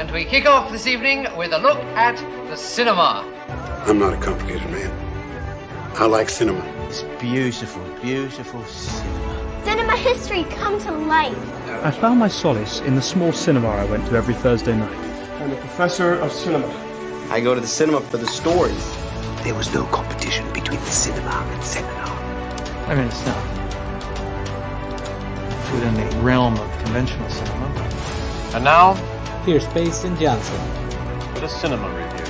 And we kick off this evening with a look at the cinema. I'm not a complicated man. I like cinema. It's beautiful, beautiful cinema. Cinema history come to life. I found my solace in the small cinema I went to every Thursday night. I'm a professor of cinema. I go to the cinema for the stories. There was no competition between the cinema and seminar. I mean, it's not within the realm of conventional cinema. And now, here's Space and Johnson with a cinema review.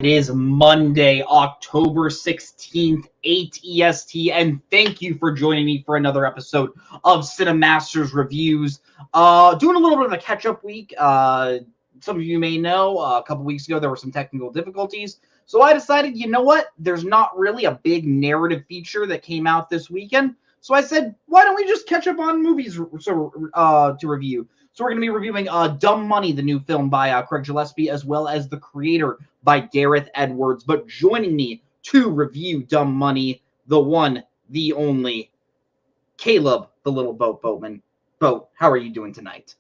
It is Monday, October 16th, 8 EST, and thank you for joining me for another episode of Cinemaster's Reviews. Doing a little bit of a catch-up week. Some of you may know, a couple weeks ago there were some technical difficulties, so I decided, you know what, there's not really a big narrative feature that came out this weekend, so I said, why don't we just catch up on movies to review? So we're going to be reviewing Dumb Money, the new film by Craig Gillespie, as well as The Creator by Gareth Edwards. But joining me to review Dumb Money, the one, the only, Caleb, the little boatman. Boat, how are you doing tonight?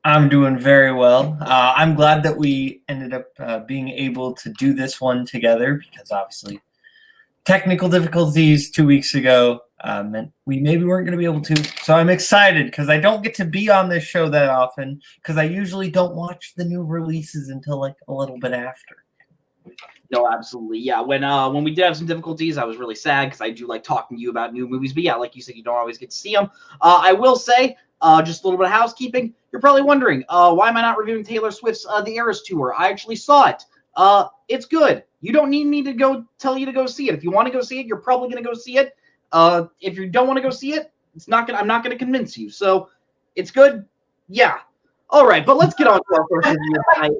I'm doing very well. I'm glad that we ended up being able to do this one together because obviously technical difficulties 2 weeks ago meant we maybe weren't going to be able to. So I'm excited because I don't get to be on this show that often because I usually don't watch the new releases until like a little bit after. No, absolutely. Yeah, when we did have some difficulties, I was really sad because I do like talking to you about new movies. But yeah, like you said, you don't always get to see them. I will say, just a little bit of housekeeping. You're probably wondering, why am I not reviewing Taylor Swift's The Eras Tour? I actually saw it. It's good. You don't need me to go tell you to go see it. If you want to go see it, you're probably going to go see it. If you don't want to go see it, I'm not going to convince you. So it's good. Yeah. All right, but let's get on to our first review tonight.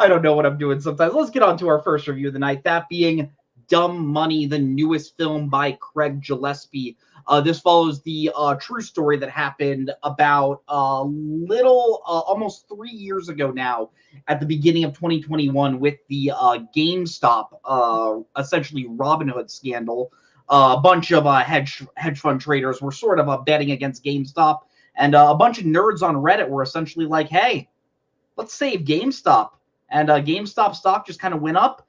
I don't know what I'm doing sometimes. Let's get on to our first review of the night, that being Dumb Money, the newest film by Craig Gillespie. This follows the true story that happened about almost 3 years ago now, at the beginning of 2021, with the GameStop, essentially Robinhood scandal. A bunch of hedge fund traders were sort of betting against GameStop, and a bunch of nerds on Reddit were essentially like, hey, let's save GameStop. And GameStop stock just kind of went up.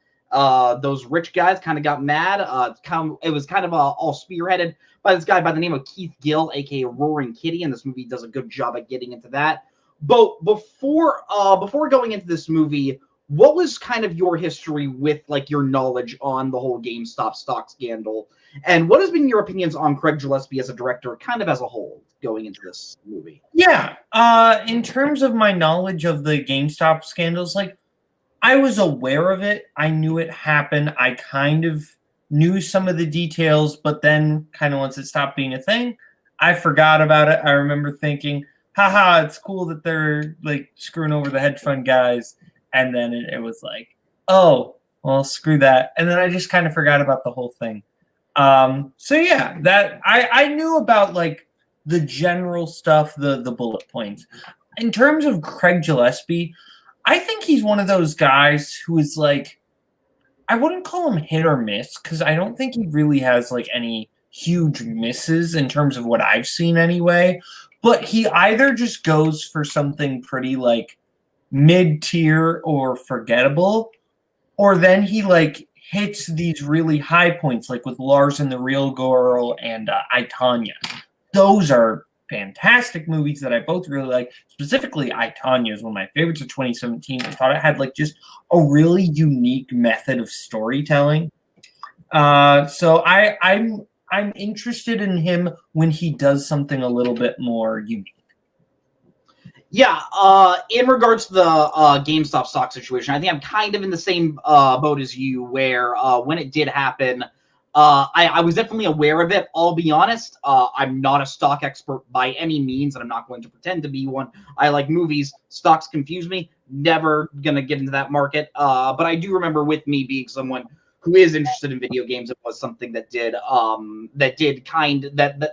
Those rich guys kind of got mad. It was kind of all spearheaded by this guy by the name of Keith Gill, aka Roaring Kitty, and this movie does a good job at getting into that. But before going into this movie, what was kind of your history with like your knowledge on the whole GameStop stock scandal, and what has been your opinions on Craig Gillespie as a director, kind of as a whole, going into this movie? Yeah, in terms of my knowledge of the GameStop scandals, like I was aware of it. I knew it happened. I kind of knew some of the details, but then kind of once it stopped being a thing, I forgot about it. I remember thinking, haha, it's cool that they're like screwing over the hedge fund guys. And then it was like, oh, well, screw that. And then I just kind of forgot about the whole thing. So yeah, that I knew about like the general stuff, the bullet points. In terms of Craig Gillespie, I think he's one of those guys who is like, I wouldn't call him hit or miss because I don't think he really has like any huge misses in terms of what I've seen anyway. But he either just goes for something pretty like mid-tier or forgettable, or then he like hits these really high points like with Lars and the Real Girl and I, Tonya. Those are fantastic movies that I both really like. Specifically, I, Tonya is one of my favorites of 2017. I thought it had like just a really unique method of storytelling. So I'm interested in him when he does something a little bit more unique. Yeah, in regards to the GameStop stock situation, I think I'm kind of in the same boat as you, where when it did happen, I was definitely aware of it. I'll be honest, I'm not a stock expert by any means, and I'm not going to pretend to be one. I like movies. Stocks confuse me. Never going to get into that market. But I do remember with me being someone who is interested in video games, it was something that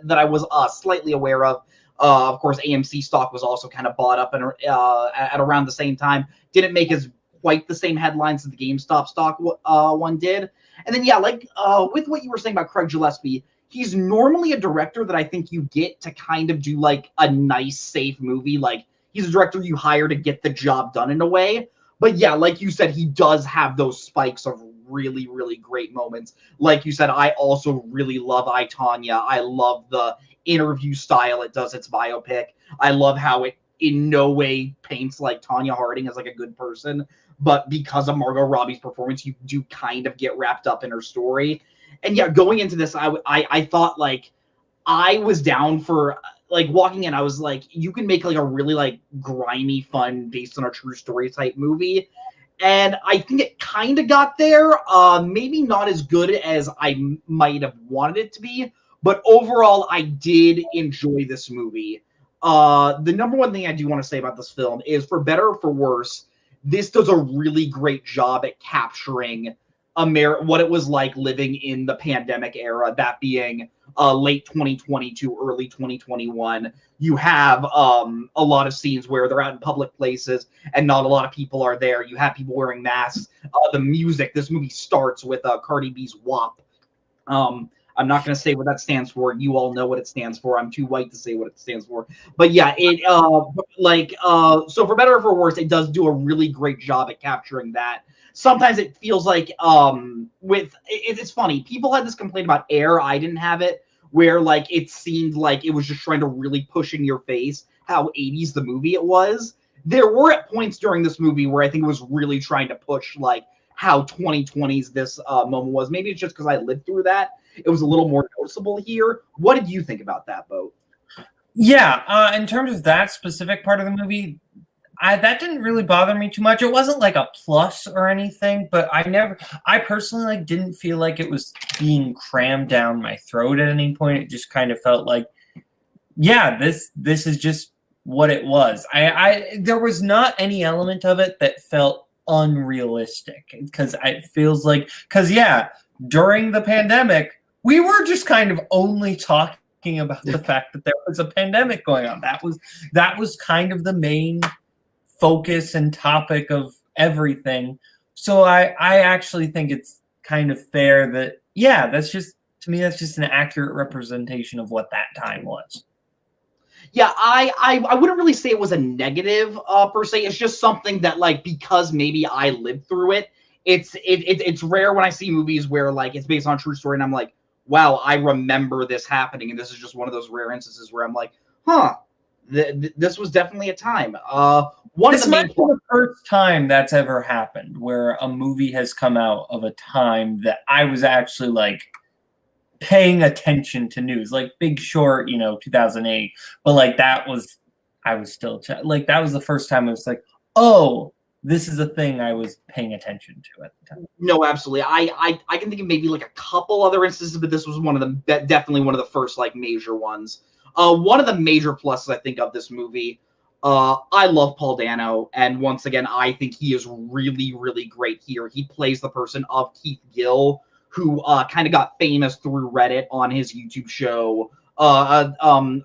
I was slightly aware of. Of course, AMC stock was also kind of bought up at around the same time. Didn't make as quite the same headlines as the GameStop stock one did. And then yeah, like with what you were saying about Craig Gillespie, he's normally a director that I think you get to kind of do like a nice, safe movie. Like he's a director you hire to get the job done in a way. But yeah, like you said, he does have those spikes of really, really great moments. Like you said, I also really love I, Tonya. I love the interview style it does its biopic. I love how it in no way paints like Tonya Harding as like a good person, but because of Margot Robbie's performance, you do kind of get wrapped up in her story. And yeah, going into this, I thought like I was down for like walking in. I was like, you can make like a really like grimy, fun, based on a true story type movie, and I think it kind of got there. Maybe not as good as I might have wanted it to be, but overall, I did enjoy this movie. The number one thing I do want to say about this film is, for better or for worse, this does a really great job at capturing what it was like living in the pandemic era, that being late 2020 to early 2021. You have a lot of scenes where they're out in public places and not a lot of people are there. You have people wearing masks. The music, this movie starts with Cardi B's WAP. I'm not going to say what that stands for. You all know what it stands for. I'm too white to say what it stands for. But yeah, so for better or for worse, it does do a really great job at capturing that. Sometimes it feels like it's funny. People had this complaint about Air. I didn't have it, where like it seemed like it was just trying to really push in your face how 80s the movie it was. There were at points during this movie where I think it was really trying to push like how 2020s this moment was. Maybe it's just because I lived through that. It was a little more noticeable here. What did you think about that, Boat? Yeah, in terms of that specific part of the movie, that didn't really bother me too much. It wasn't like a plus or anything, but I personally like didn't feel like it was being crammed down my throat at any point. It just kind of felt like, yeah, this is just what it was. There was not any element of it that felt unrealistic, because it feels like, yeah, during the pandemic, we were just kind of only talking about the fact that there was a pandemic going on. That was kind of the main focus and topic of everything. So I actually think it's kind of fair that, yeah, to me that's just an accurate representation of what that time was. Yeah, I wouldn't really say it was a negative per se. It's just something that, like, because maybe I lived through it, it's rare when I see movies where like it's based on a true story and I'm like, wow, I remember this happening, and this is just one of those rare instances where I'm like, huh, this was definitely a time. This might be the first time that's ever happened, where a movie has come out of a time that I was actually like paying attention to news, like Big Short, 2008. But like I was still like, that was the first time I was like, oh, this is a thing I was paying attention to at the time. No, absolutely. I can think of maybe like a couple other instances, but this was one of them. Definitely one of the first like major ones. One of the major pluses I think of this movie. I love Paul Dano, and once again, I think he is really, really great here. He plays the person of Keith Gill, who kind of got famous through Reddit on his YouTube show,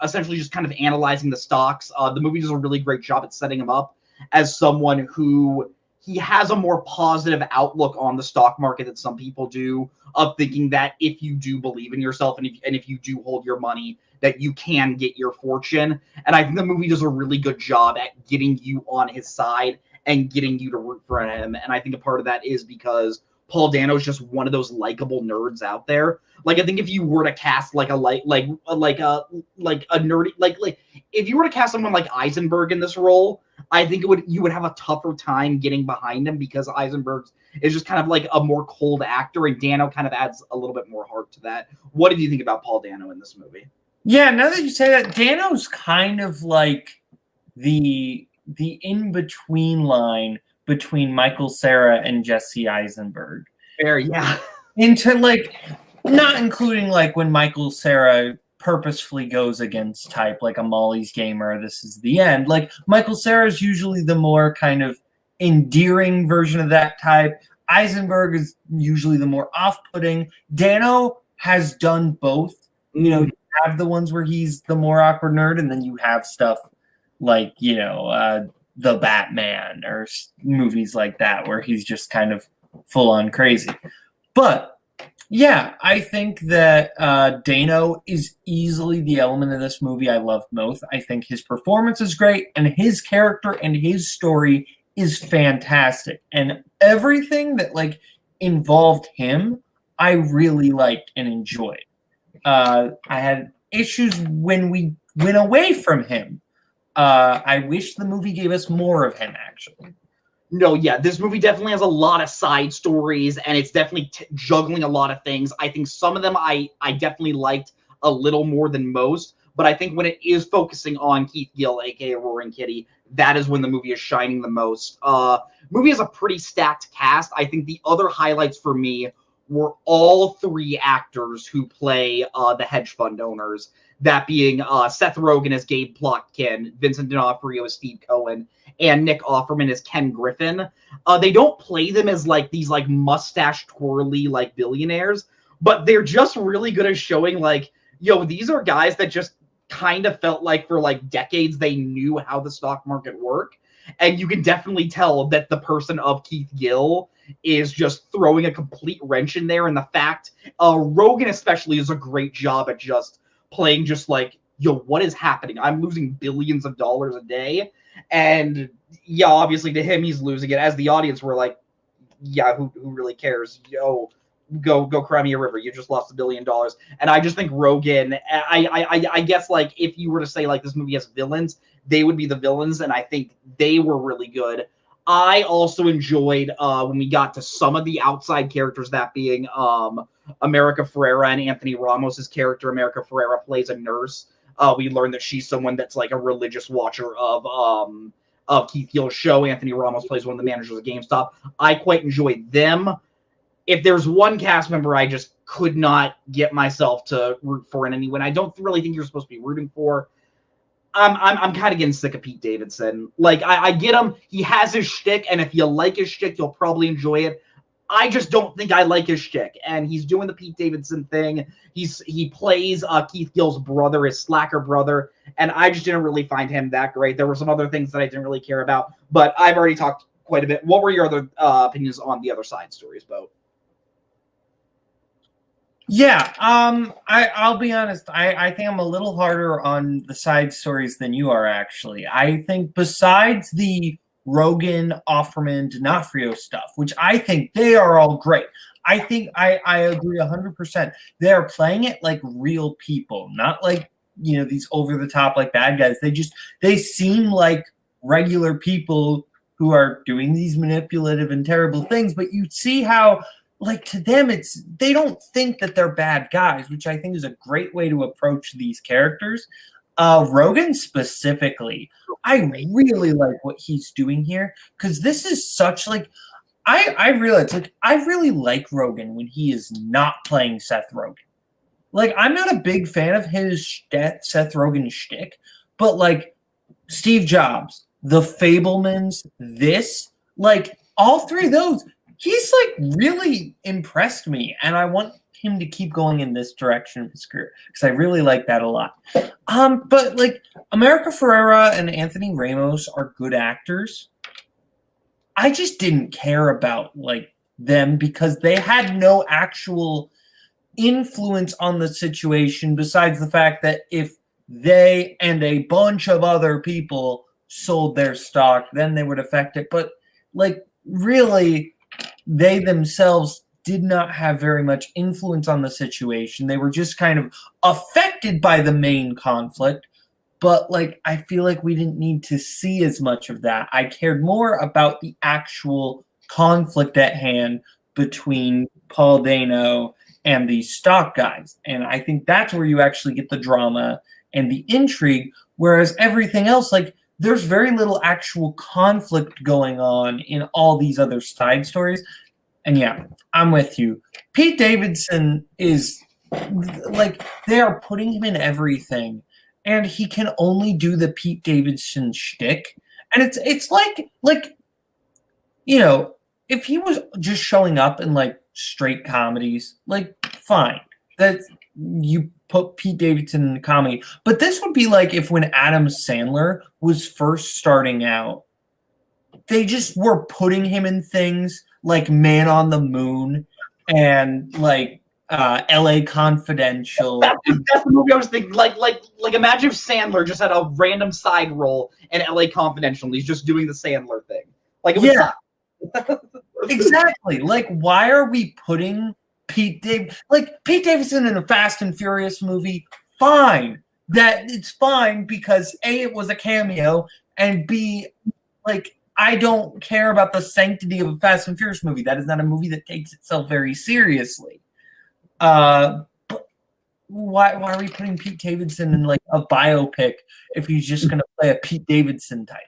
essentially just kind of analyzing the stocks. The movie does a really great job at setting him up as someone who he has a more positive outlook on the stock market than some people do, of thinking that if you do believe in yourself and if you do hold your money, that you can get your fortune. And I think the movie does a really good job at getting you on his side and getting you to root for him. And I think a part of that is because Paul Dano is just one of those likable nerds out there. Like, I think if you were to cast like a nerdy, like if you were to cast someone like Eisenberg in this role, I think you would have a tougher time getting behind him, because Eisenberg is just kind of like a more cold actor, and Dano kind of adds a little bit more heart to that. What did you think about Paul Dano in this movie? Yeah, now that you say that, Dano's kind of like the in-between line between Michael Cera and Jesse Eisenberg. Fair, yeah. Into like, not including like when Michael Cera purposefully goes against type, like a Molly's Game or This Is the End. Like, Michael Cera is usually the more kind of endearing version of that type. Eisenberg is usually the more off-putting. Dano has done both. You have the ones where he's the more awkward nerd, and then you have stuff like, The Batman or movies like that where he's just kind of full-on crazy. But Yeah, I think that Dano is easily the element of this movie I love most. I think his performance is great, and his character and his story is fantastic. And everything that like involved him, I really liked and enjoyed. I had issues when we went away from him. I wish the movie gave us more of him, actually. No, yeah, this movie definitely has a lot of side stories, and it's definitely juggling a lot of things. I think some of them I definitely liked a little more than most, but I think when it is focusing on Keith Gill, aka Roaring Kitty, that is when the movie is shining the most. Movie has a pretty stacked cast. I think the other highlights for me were all three actors who play the hedge fund owners. That being Seth Rogen as Gabe Plotkin, Vincent D'Onofrio as Steve Cohen, and Nick Offerman as Ken Griffin. They don't play them as like these like mustache twirly like billionaires, but they're just really good at showing like, yo, these are guys that just kind of felt like for like decades they knew how the stock market worked. And you can definitely tell that the person of Keith Gill is just throwing a complete wrench in there. And the fact Rogan especially does a great job at just playing just like, yo, what is happening? I'm losing billions of dollars a day. And yeah, obviously to him, he's losing it. As the audience, we're like, yeah, who really cares? Yo, go cry me a river. You just lost $1 billion. And I just think Rogan, I guess like if you were to say like this movie has villains, they would be the villains. And I think they were really good. I also enjoyed when we got to some of the outside characters, that being America Ferrera and Anthony Ramos's character. America Ferrera plays a nurse. We learned that she's someone that's like a religious watcher of Keith Gill's show. Anthony Ramos plays one of the managers of GameStop. I quite enjoyed them. If there's one cast member I just could not get myself to root for in any way, I don't really think you're supposed to be rooting for. I'm kind of getting sick of Pete Davidson. Like I get him, he has his shtick, and if you like his shtick, you'll probably enjoy it. I just don't think I like his shtick, and he's doing the Pete Davidson thing. He plays Keith Gill's brother, his slacker brother, and I just didn't really find him that great. There were some other things that I didn't really care about, but I've already talked quite a bit. What were your other opinions on the other side stories, Bo? Yeah, I'll be honest. I think I'm a little harder on the side stories than you are, actually. I think besides the Rogan, Offerman, D'Onofrio stuff, which I think they are all great. I think I agree 100%. They are playing it like real people, not like, you know, these over the top like bad guys. They seem like regular people who are doing these manipulative and terrible things, but you see how like to them they don't think that they're bad guys, which I think is a great way to approach these characters. Rogan specifically, I really like what he's doing here, because this is such like I realize like I really like Rogan when he is not playing Seth Rogen. Like I'm not a big fan of his Seth Rogen shtick, but like Steve Jobs, The Fablemans, this, like all three of those, he's like really impressed me, and I want him to keep going in this direction of his career because I really like that a lot. But like America Ferrera and Anthony Ramos are good actors. I just didn't care about like them because they had no actual influence on the situation besides the fact that if they and a bunch of other people sold their stock, then they would affect it. But like really, they themselves did not have very much influence on the situation. They were just kind of affected by the main conflict. But like, I feel like we didn't need to see as much of that. I cared more about the actual conflict at hand between Paul Dano and these stock guys. And I think that's where you actually get the drama and the intrigue. Whereas everything else, like, there's very little actual conflict going on in all these other side stories. And yeah, I'm with you. Pete Davidson is like, they are putting him in everything, and he can only do the Pete Davidson shtick. And it's like, you know, if he was just showing up in like straight comedies, like fine, that you put Pete Davidson in the comedy. But this would be like if when Adam Sandler was first starting out, they just were putting him in things like Man on the Moon and like L.A. Confidential. That's the movie I was thinking. Like imagine if Sandler just had a random side role in L.A. Confidential, and he's just doing the Sandler thing. Like, it would suck. Exactly. Like, why are we putting Pete Davidson in a Fast and Furious movie? Fine. That it's fine because A, it was a cameo, and B, like, I don't care about the sanctity of a Fast and Furious movie. That is not a movie that takes itself very seriously. But why are we putting Pete Davidson in like a biopic if he's just going to play a Pete Davidson type?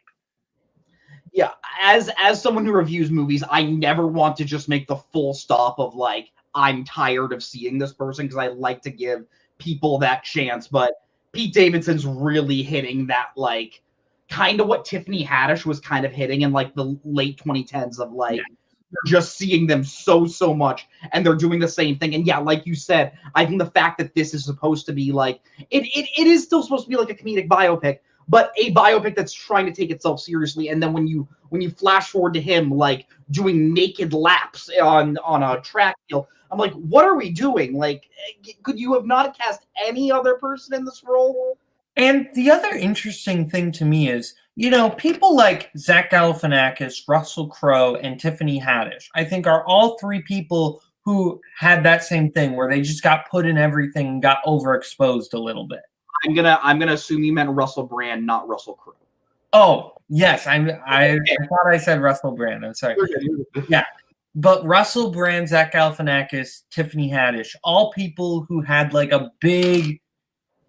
Yeah, as someone who reviews movies, I never want to just make the full stop of like, I'm tired of seeing this person, because I like to give people that chance. But Pete Davidson's really hitting that, like, kind of what Tiffany Haddish was kind of hitting in like the late 2010s of like, just seeing them so much, and they're doing the same thing. And yeah, like you said, I think the fact that this is supposed to be like, it is still supposed to be like a comedic biopic, but a biopic that's trying to take itself seriously. And then when you flash forward to him like doing naked laps on a track field, I'm like, what are we doing? Like, could you have not cast any other person in this role? And the other interesting thing to me is, you know, people like Zach Galifianakis, Russell Crowe, and Tiffany Haddish, I think, are all three people who had that same thing where they just got put in everything and got overexposed a little bit. I'm gonna assume you meant Russell Brand, not Russell Crowe. Oh, yes. I thought I said Russell Brand. I'm sorry. Yeah. But Russell Brand, Zach Galifianakis, Tiffany Haddish, all people who had like a big...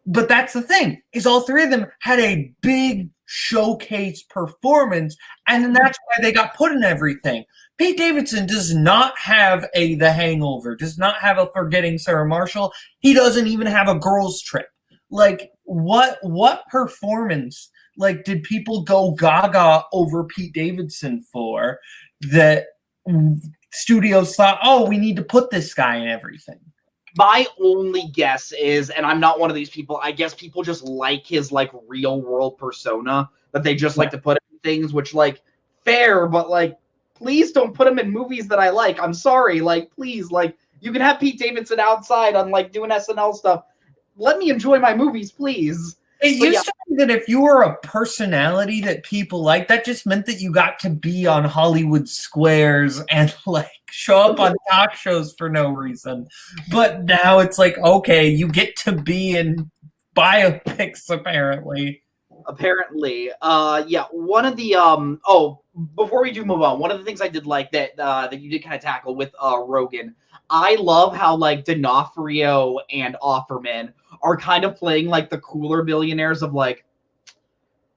But that's the thing, is all three of them had a big showcase performance, and then that's why they got put in everything. Pete Davidson does not have The Hangover, does not have a Forgetting Sarah Marshall. He doesn't even have a Girls Trip. Like, what performance, like, did people go gaga over Pete Davidson for that studios thought, oh, we need to put this guy in everything? My only guess is, and I'm not one of these people, I guess people just like his like real world persona that they just like to put in things, which, like, fair, but like, please don't put him in movies that I like. I'm sorry, like, please, like, you can have Pete Davidson outside on like doing SNL stuff. Let me enjoy my movies, please. It used to be that if you were a personality that people like, that just meant that you got to be on Hollywood squares and like show up on talk shows for no reason. But now it's like, okay, you get to be in biopics apparently. Yeah, one of the before we do move on, one of the things I did like that you did kind of tackle with Rogan, I love how like D'Onofrio and Offerman are kind of playing like the cooler billionaires of like,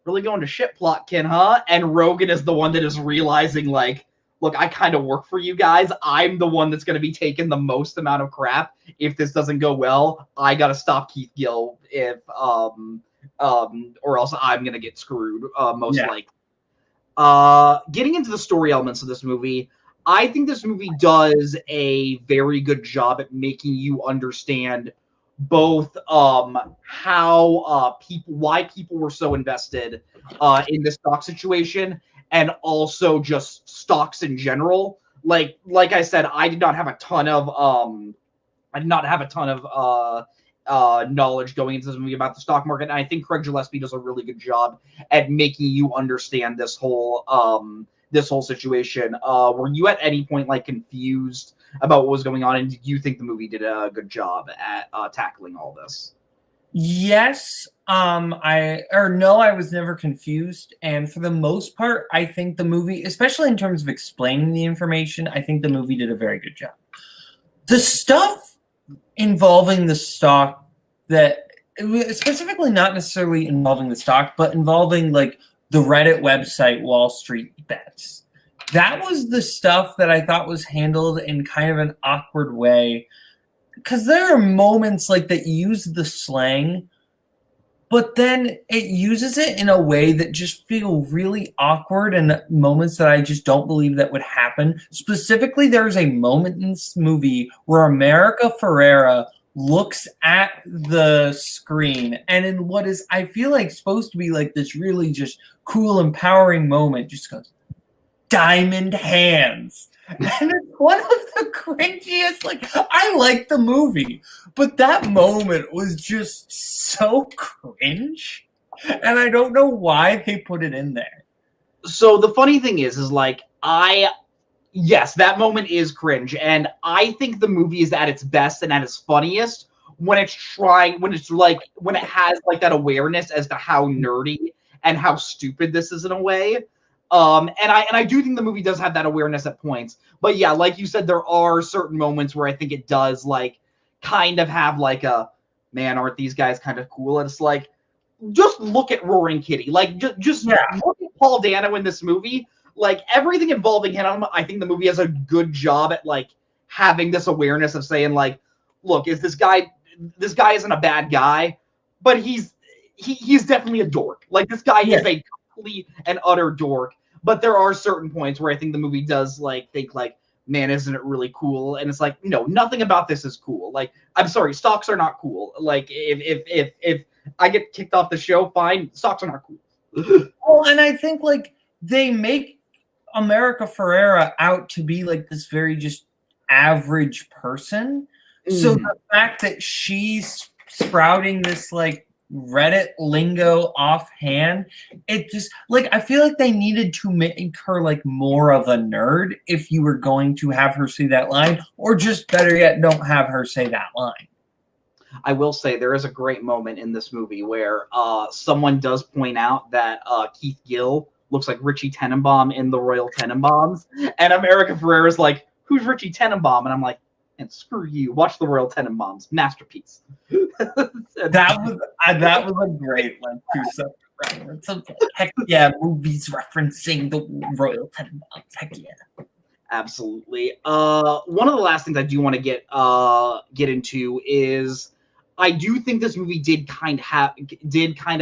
really going to shit Plotkin, huh? And Rogan is the one that is realizing like, look, I kind of work for you guys. I'm the one that's going to be taking the most amount of crap. If this doesn't go well, I got to stop Keith Gill if or else I'm going to get screwed most likely. Getting into the story elements of this movie, I think this movie does a very good job at making you understand both why people were so invested in this stock situation, and also just stocks in general. Like I said, I did not have a ton of knowledge going into this movie about the stock market, and I think Craig Gillespie does a really good job at making you understand this whole situation. Were you at any point like confused about what was going on, and did you think the movie did a good job at tackling all this? Yes. I was never confused, and for the most part, I think the movie, especially in terms of explaining the information, I think the movie did a very good job. The stuff involving the stock, that specifically not necessarily involving the stock, but involving like the Reddit website Wall Street Bets, that was the stuff that I thought was handled in kind of an awkward way, because there are moments like that use the slang, but then it uses it in a way that just feel really awkward, and moments that I just don't believe that would happen. Specifically, there's a moment in this movie where America Ferrera looks at the screen, and in what is, I feel like, supposed to be like this really just cool, empowering moment, just goes, "Diamond hands." And it's one of the cringiest. Like, I like the movie, but that moment was just so cringe, and I don't know why they put it in there. So the funny thing is like yes, that moment is cringe, and I think the movie is at its best and at its funniest when it has like that awareness as to how nerdy and how stupid this is in a way. And I do think the movie does have that awareness at points. But yeah, like you said, there are certain moments where I think it does like kind of have like a, man, aren't these guys kind of cool? And it's like, just look at Roaring Kitty. Like, just look at Paul Dano in this movie. Like, everything involving him, I think the movie has a good job at like having this awareness of saying like, look, this guy isn't a bad guy, but he's definitely a dork. Like, this guy is a complete and utter dork. But there are certain points where I think the movie does like think like, man, isn't it really cool? And it's like, no, nothing about this is cool. Like, I'm sorry, stocks are not cool. Like, if I get kicked off the show, fine, stocks are not cool. Well, and I think like they make America Ferrera out to be like this very just average person. So the fact that she's sprouting this like Reddit lingo offhand, it just like, I feel like they needed to make her like more of a nerd if you were going to have her say that line, or just better yet, don't have her say that line. I will say there is a great moment in this movie where someone does point out that Keith Gill looks like Richie Tenenbaum in the Royal Tenenbaums, and America Ferrera's like, who's Richie Tenenbaum? And I'm like, and screw you, watch the Royal Tenenbaums, masterpiece. that was a great like 2 separate reference. Heck yeah, movies referencing the Royal Tenenbaums. Heck yeah. Absolutely. One of the last things I do want to get into is I do think this movie did kind of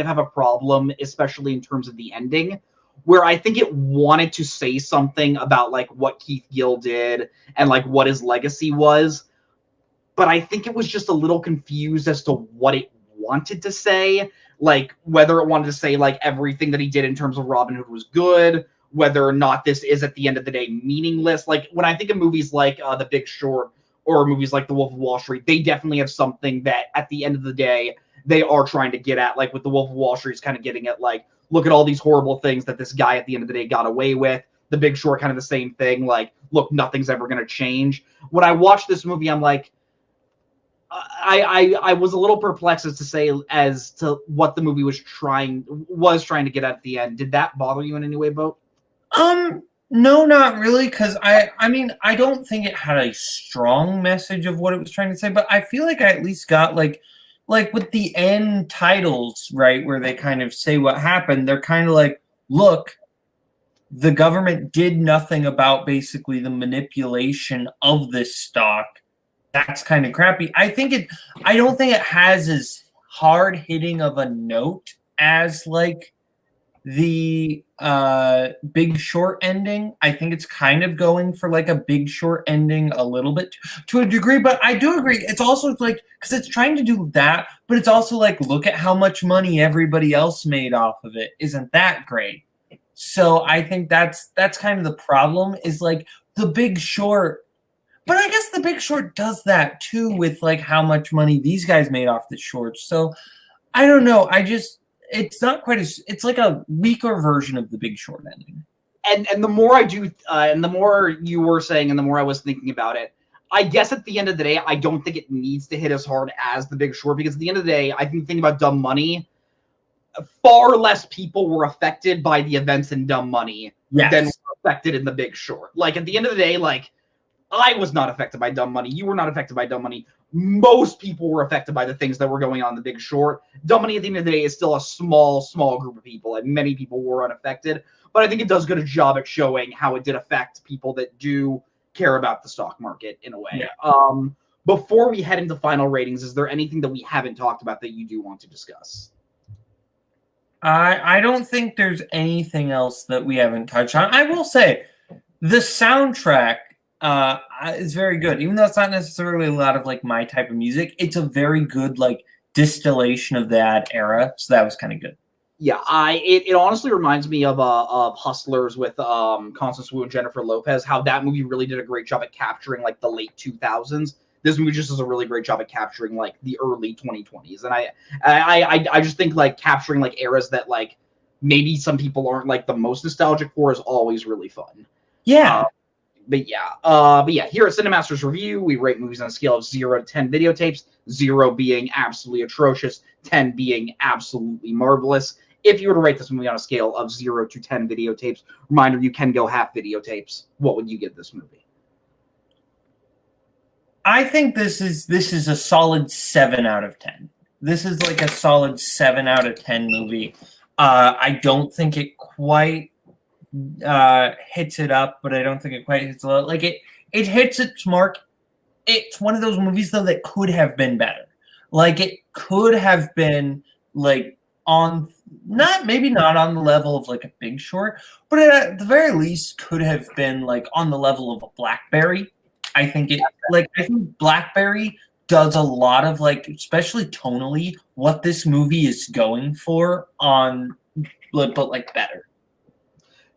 have a problem, especially in terms of the ending, where I think it wanted to say something about like what Keith Gill did and like what his legacy was, but I think it was just a little confused as to what it wanted to say, like whether it wanted to say like everything that he did in terms of Robin Hood was good, whether or not this is at the end of the day meaningless. Like when I think of movies like The Big Short or movies like The Wolf of Wall Street, they definitely have something that at the end of the day they are trying to get at. Like with The Wolf of Wall Street, it's kind of getting at like, look at all these horrible things that this guy at the end of the day got away with. The Big Short, kind of the same thing. Like, look, nothing's ever going to change. When I watched this movie, I'm like, I was a little perplexed as to what the movie was trying to get at the end. Did that bother you in any way, Bo? No, not really, because I mean, I don't think it had a strong message of what it was trying to say, but I feel like I at least got like with the end titles, right, where they kind of say what happened, they're kind of like, look, the government did nothing about basically the manipulation of this stock. That's kind of crappy. I don't think it has as hard hitting of a note as like the Big Short ending. I think it's kind of going for like a Big Short ending a little bit to a degree, but I do agree. It's also like, because it's trying to do that, but it's also like, look at how much money everybody else made off of it. Isn't that great? So I think that's kind of the problem, is like the Big Short. But I guess the Big Short does that too with like how much money these guys made off the shorts. So I don't know. It's not quite as, it's like a weaker version of the Big Short ending. And the more I do, and the more you were saying, and the more I was thinking about it, I guess at the end of the day, I don't think it needs to hit as hard as the Big Short, because at the end of the day, I think thinking about Dumb Money, far less people were affected by the events in Dumb Money than were affected in the Big Short. Like at the end of the day, like I was not affected by Dumb Money. You were not affected by Dumb Money. Most people were affected by the things that were going on in the Big Short. Dumb Money at the end of the day is still a small group of people, and many people were unaffected. But I think it does a good job at showing how it did affect people that do care about the stock market in a way. Yeah. Before we head into final ratings, is there anything that we haven't talked about that you do want to discuss? I don't think there's anything else that we haven't touched on. I will say the soundtrack is very good, even though it's not necessarily a lot of like my type of music. It's a very good like distillation of that era, so that was kind of good. Yeah, it honestly reminds me of Hustlers with Constance Wu and Jennifer Lopez. How that movie really did a great job at capturing like the late 2000s. This movie just does a really great job at capturing like the early 2020s, and I just think like capturing like eras that like maybe some people aren't like the most nostalgic for is always really fun. Yeah. But yeah, here at Cinemaster's Review, we rate movies on a scale of 0 to 10 videotapes, 0 being absolutely atrocious, 10 being absolutely marvelous. If you were to rate this movie on a scale of 0 to 10 videotapes, reminder, you can go half videotapes. What would you give this movie? I think this is a solid 7 out of 10. This is like a solid 7 out of 10 movie. I don't think it quite hits it up, but I don't think it quite hits it up. Like it hits its mark. It's one of those movies though that could have been better. Like it could have been like on maybe not on the level of like a Big Short, but at the very least could have been like on the level of a Blackberry. I think Blackberry does a lot of like, especially tonally, what this movie is going for but like better.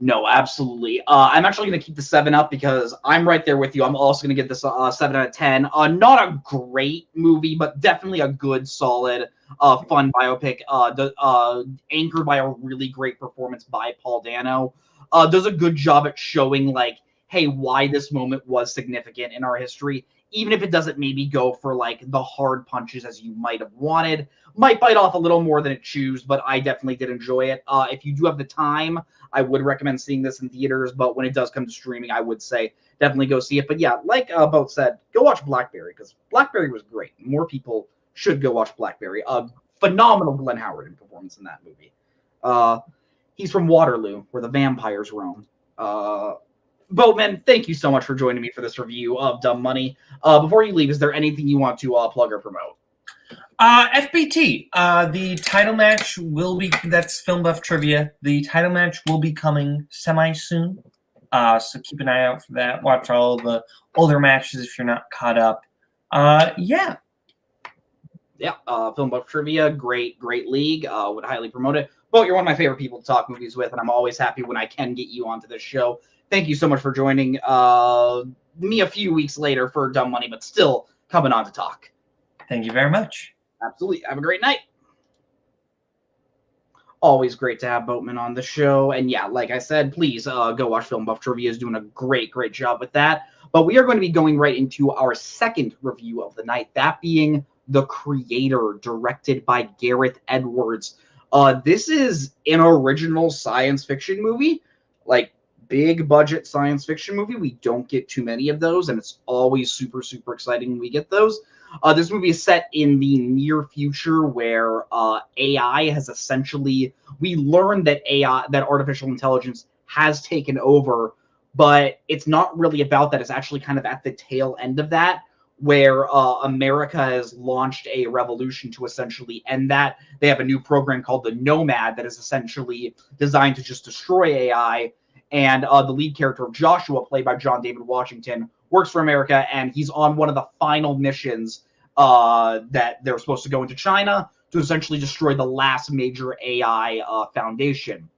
No, absolutely. I'm actually going to keep the 7 up because I'm right there with you. I'm also going to get this 7 out of 10. Not a great movie, but definitely a good, solid, fun biopic. Anchored by a really great performance by Paul Dano. Does a good job at showing like, hey, why this moment was significant in our history, even if it doesn't maybe go for like the hard punches as you might have wanted. Might bite off a little more than it chews, but I definitely did enjoy it. If you do have the time, I would recommend seeing this in theaters, but when it does come to streaming, I would say definitely go see it. But yeah, like both said, go watch Blackberry, because Blackberry was great. More people should go watch Blackberry. Phenomenal Glenn Howard performance in that movie. He's from Waterloo, where the vampires roam. Boatman, thank you so much for joining me for this review of Dumb Money. Before you leave, is there anything you want to plug or promote? FBT, the title match will be, that's Film Buff Trivia. The title match will be coming semi-soon. So keep an eye out for that. Watch all the older matches if you're not caught up. Yeah. Yeah, Film Buff Trivia, great league. Would highly promote it. But you're one of my favorite people to talk movies with, and I'm always happy when I can get you onto this show. Thank you so much for joining me a few weeks later for Dumb Money, but still coming on to talk. Thank you very much. Absolutely. Have a great night. Always great to have Boatman on the show. And yeah, like I said, please go watch Film Buff Trivia. Is doing a great job with that. But we are going to be going right into our second review of the night, that being The Creator, directed by Gareth Edwards. This is an original science fiction movie, like big budget science fiction movie. We don't get too many of those, and it's always super exciting when we get those. This movie is set in the near future where AI has essentially, we learned that that artificial intelligence has taken over, but it's not really about that. It's actually kind of at the tail end of that, where America has launched a revolution to essentially end that. They have a new program called the Nomad that is essentially designed to just destroy AI. And the lead character of Joshua, played by John David Washington, works for America, and he's on one of the final missions that they're supposed to go into China to essentially destroy the last major AI foundation.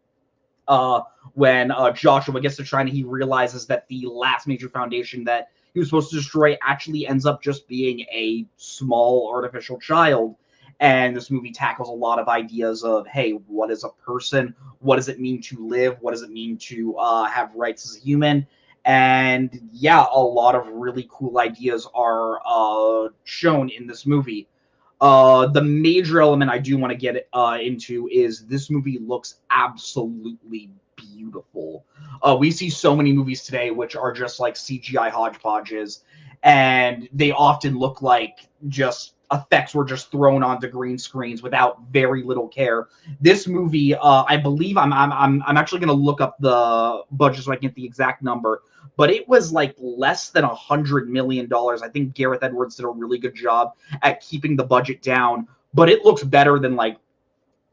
When Joshua gets to China, he realizes that the last major foundation that he was supposed to destroy actually ends up just being a small artificial child. And this movie tackles a lot of ideas of, hey, what is a person? What does it mean to live? What does it mean to have rights as a human? And yeah, a lot of really cool ideas are shown in this movie. The major element I do want to get into is this movie looks absolutely beautiful. We see so many movies today which are just like CGI hodgepodges, and they often look like just effects were just thrown onto green screens without very little care. This movie, I believe, I'm actually going to look up the budget so I can get the exact number, but it was like less than $100 million. I think Gareth Edwards did a really good job at keeping the budget down, but it looks better than like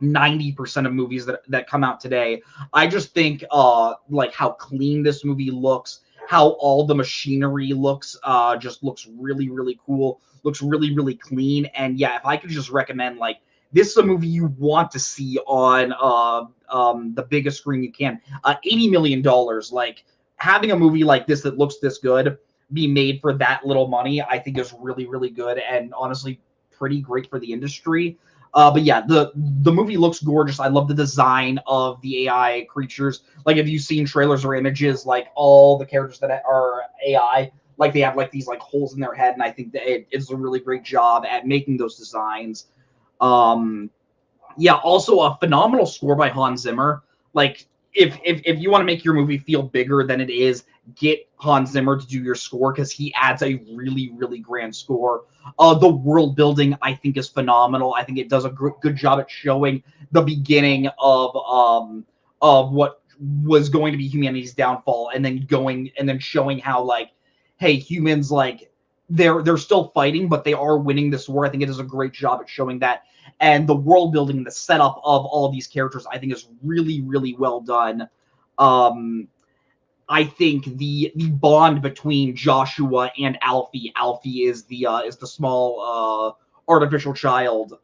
90% of movies that come out today. I just think like how clean this movie looks, how all the machinery looks, just looks really cool, looks really clean. And yeah, if I could just recommend like this is a movie you want to see on the biggest screen you can. $80 million, like having a movie like this that looks this good be made for that little money, I think is really, really good and honestly pretty great for the industry. But yeah, the movie looks gorgeous. I love the design of the AI creatures. Like, if you've seen trailers or images, like all the characters that are AI, like they have like these like holes in their head, and I think that it's a really great job at making those designs. Yeah, also a phenomenal score by Hans Zimmer. Like, if you want to make your movie feel bigger than it is, get Hans Zimmer to do your score, because he adds a really, really grand score. The world building, I think, is phenomenal. I think it does a good job at showing the beginning of what was going to be humanity's downfall, and then showing how, like, hey, humans, like, they're still fighting, but they are winning this war. I think it does a great job at showing that. And the world building, the setup of all of these characters, I think is really, really well done. I think the bond between Joshua and Alfie is the small artificial child.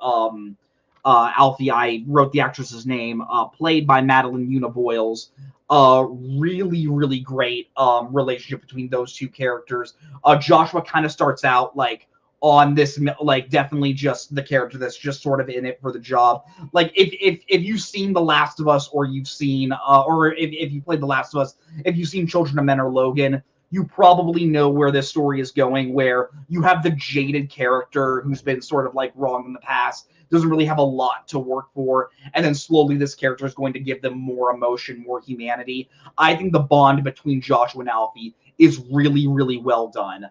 Alfie, I wrote the actress's name, played by Madeline Uniboyles. Really, really great relationship between those two characters. Joshua kind of starts out like on this, like, definitely just the character that's just sort of in it for the job. Like, if you've seen The Last of Us, or you've seen or if you played The Last of Us, if you've seen Children of Men or Logan, you probably know where this story is going, where you have the jaded character who's been sort of like wrong in the past, doesn't really have a lot to work for, and then slowly this character is going to give them more emotion, more humanity. I think the bond between Joshua and Alfie is really, really well done.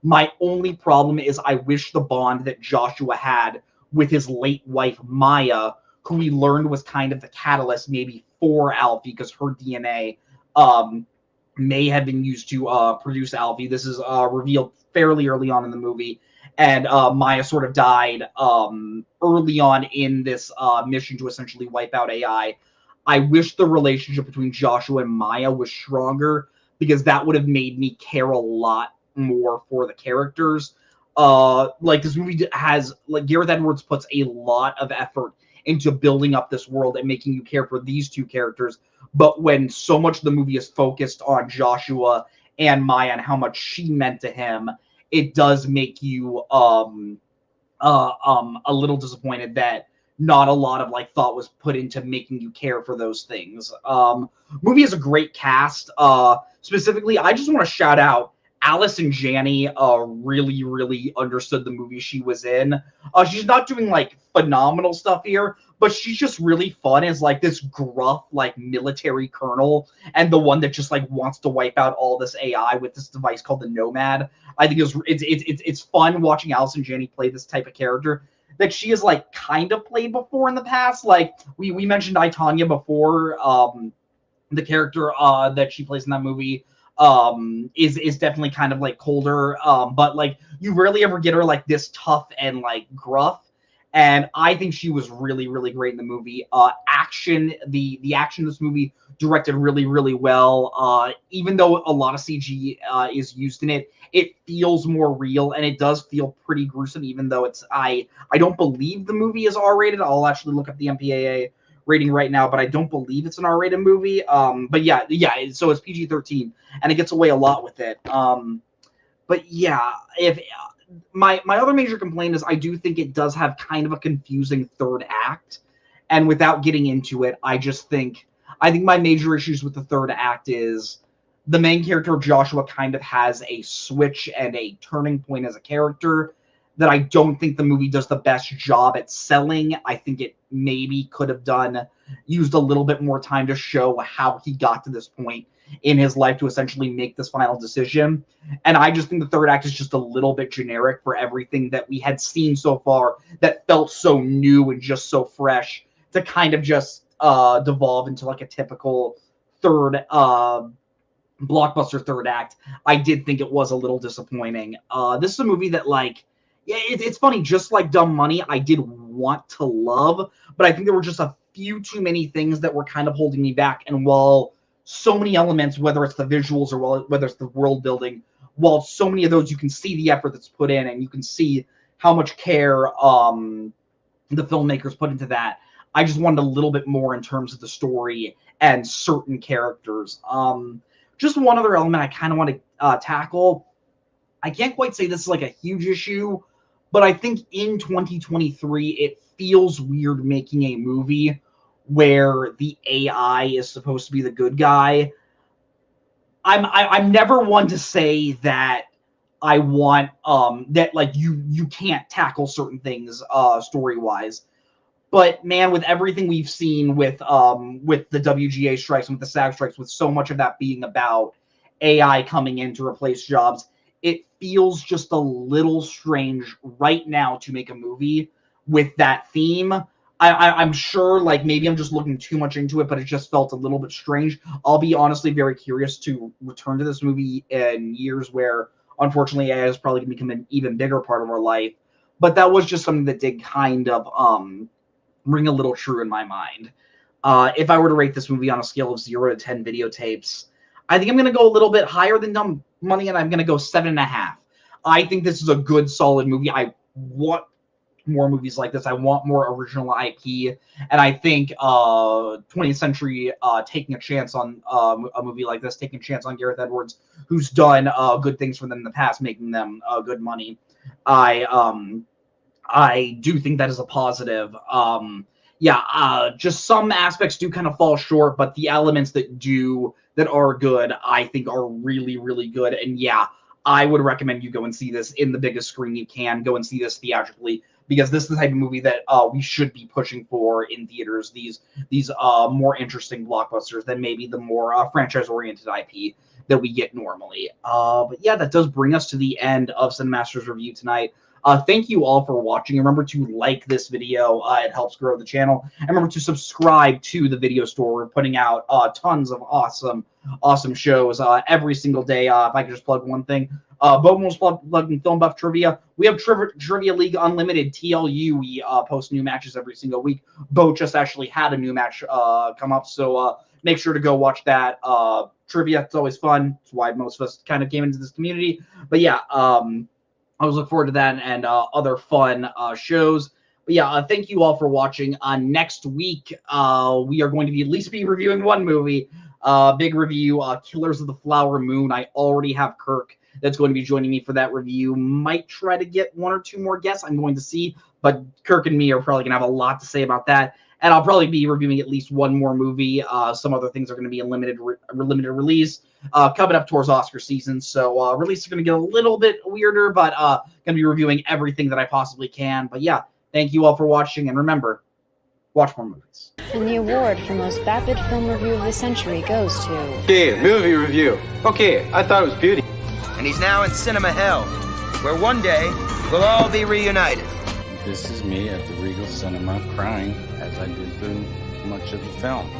My only problem is I wish the bond that Joshua had with his late wife, Maya, who we learned was kind of the catalyst maybe for Alfie, because her DNA may have been used to produce Alfie. This is revealed fairly early on in the movie. And Maya sort of died early on in this mission to essentially wipe out AI. I wish the relationship between Joshua and Maya was stronger, because that would have made me care a lot more for the characters. Like, this movie has, like, Gareth Edwards puts a lot of effort into building up this world and making you care for these two characters, but when so much of the movie is focused on Joshua and Maya and how much she meant to him, it does make you a little disappointed that not a lot of like thought was put into making you care for those things. Movie has a great cast. Specifically, I just want to shout out Allison Janney. Really, really understood the movie she was in. She's not doing like phenomenal stuff here, but she's just really fun as like this gruff like military colonel, and the one that just like wants to wipe out all this AI with this device called the Nomad. I think it's fun watching Allison Janney play this type of character that she has like kind of played before in the past. Like we mentioned I, Tonya before. The character that she plays in that movie is definitely kind of like colder, but like you rarely ever get her like this tough and like gruff, and I think she was really, really great in the movie. Action, the action in this movie directed really, really well. Even though a lot of CG is used in it, it feels more real, and it does feel pretty gruesome, even though it's I don't believe the movie is R-rated. I'll actually look up the MPAA rating right now, but I don't believe it's an R-rated movie. But yeah, so it's PG-13, and it gets away a lot with it. But yeah, if my other major complaint is I do think it does have kind of a confusing third act, and without getting into it, I think my major issues with the third act is the main character Joshua kind of has a switch and a turning point as a character that I don't think the movie does the best job at selling. I think it maybe could have used a little bit more time to show how he got to this point in his life to essentially make this final decision. And I just think the third act is just a little bit generic for everything that we had seen so far that felt so new and just so fresh, to kind of just devolve into like a typical third blockbuster third act. I did think it was a little disappointing. This is a movie that, like, yeah, it's funny, just like Dumb Money, I did want to love, but I think there were just a few too many things that were kind of holding me back. And while so many elements, whether it's the visuals or whether it's the world building, while so many of those you can see the effort that's put in, and you can see how much care the filmmakers put into that. I just wanted a little bit more in terms of the story and certain characters. Just one other element I kind of want to tackle. I can't quite say this is like a huge issue, but I think in 2023, it feels weird making a movie where the AI is supposed to be the good guy. I'm never one to say that I want that like you can't tackle certain things story-wise. But man, with everything we've seen with the WGA strikes and with the SAG strikes, with so much of that being about AI coming in to replace jobs, it feels just a little strange right now to make a movie with that theme. I'm sure, like, maybe I'm just looking too much into it, but it just felt a little bit strange. I'll be honestly very curious to return to this movie in years where, unfortunately, AI is probably going to become an even bigger part of our life. But that was just something that did kind of ring a little true in my mind. If I were to rate this movie on a scale of 0 to 10 videotapes, I think I'm going to go a little bit higher than Dumb Money, and I'm going to go 7.5. I think this is a good, solid movie. I want more movies like this. I want more original IP, and I think 20th Century taking a chance on a movie like this, taking a chance on Gareth Edwards, who's done good things for them in the past, making them good money. I do think that is a positive. Just some aspects do kind of fall short, but the elements that are good, I think are really, really good. And yeah, I would recommend you go and see this in the biggest screen you can. Go and see this theatrically, because this is the type of movie that we should be pushing for in theaters. These more interesting blockbusters than maybe the more franchise-oriented IP that we get normally. But yeah, that does bring us to the end of Cinemaster's review tonight. Thank you all for watching. Remember to like this video. It helps grow the channel. And remember to subscribe to the video store. We're putting out tons of awesome shows every single day. If I could just plug one thing. Bowman was plugging Film Buff Trivia. We have Trivia League Unlimited, TLU. We post new matches every single week. Bo just actually had a new match come up, so make sure to go watch that. Trivia, it's always fun. It's why most of us kind of came into this community. But yeah, I was looking forward to that and other fun shows. But yeah, thank you all for watching. Next week, we are going to at least be reviewing one movie. Big review, Killers of the Flower Moon. I already have Kirk that's going to be joining me for that review. Might try to get one or two more guests. I'm going to see. But Kirk and me are probably going to have a lot to say about that. And I'll probably be reviewing at least one more movie. Some other things are going to be a limited release coming up towards Oscar season. So releases are going to get a little bit weirder, but going to be reviewing everything that I possibly can. But yeah, thank you all for watching. And remember, watch more movies. And the award for most vapid film review of the century goes to... Okay, movie review. Okay, I thought it was Beauty. And he's now in cinema hell, where one day we'll all be reunited. This is me at the Regal Cinema crying as I did through much of the film.